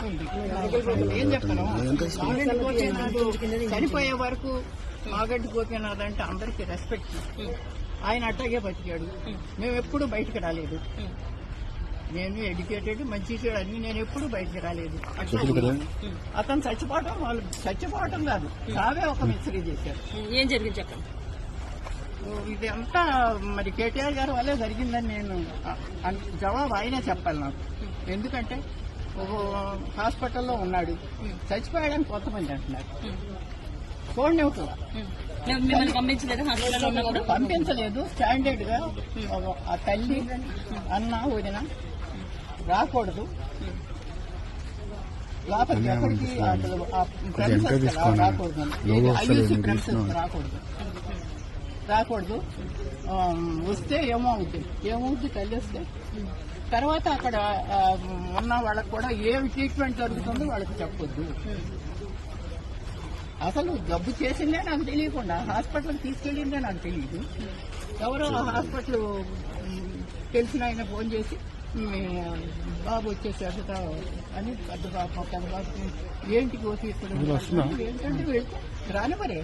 ఉంది. ఏం చెప్పను, మాగంటి గోపీనాథ్ చనిపోయే వరకు మాగంటి గోపీనాథ్ అంటే అందరికీ రెస్పెక్ట్. ఆయన అట్టాగే బతికాడు. మేము ఎప్పుడు బయటకు రాలేదు. నేను ఎడ్యుకేటెడ్, మంచి చెడు అన్ని, నేను ఎప్పుడు బయటకు రాలేదు. అతను చచ్చిపోవటం, వాళ్ళు చచ్చిపోవటం కాదు, సావే ఒక మిస్టరీ చేశారు. ఏం జరిగింది చెప్పండి. ఇదంతా మరి కేటీఆర్ గారి వల్లే జరిగిందని నేను జవాబు ఆయనే చెప్పాలి నాకు. ఎందుకంటే హాస్పిటల్లో ఉన్నాడు, చచ్చిపోయాడని కొంతమంది అంటున్నారు. చూడండి, పంపించలేదు. స్టాండర్డ్ గా ఆ తల్లి అన్న వదిన రాకూడదు లోపలికి, ఎక్కడికి రాకూడదు, రాకూడదు. వస్తే ఏమవుద్ది తల్లి వస్తే తర్వాత అక్కడ ఉన్న వాళ్ళకి కూడా ఏమి ట్రీట్మెంట్ జరుగుతుందో వాళ్ళకి చెప్పొద్దు. అసలు జబ్బు చేసిందే నాకు తెలియకుండా హాస్పిటల్కి తీసుకెళ్ళిందే నాకు తెలియదు. ఎవరో హాస్పిటల్ తెలిసిన ఆయన ఫోన్ చేసి బాబు వచ్చేసాడు అని, పెద్ద బాబు ఏంటి కోసి ఏంటంటే రాని మరే.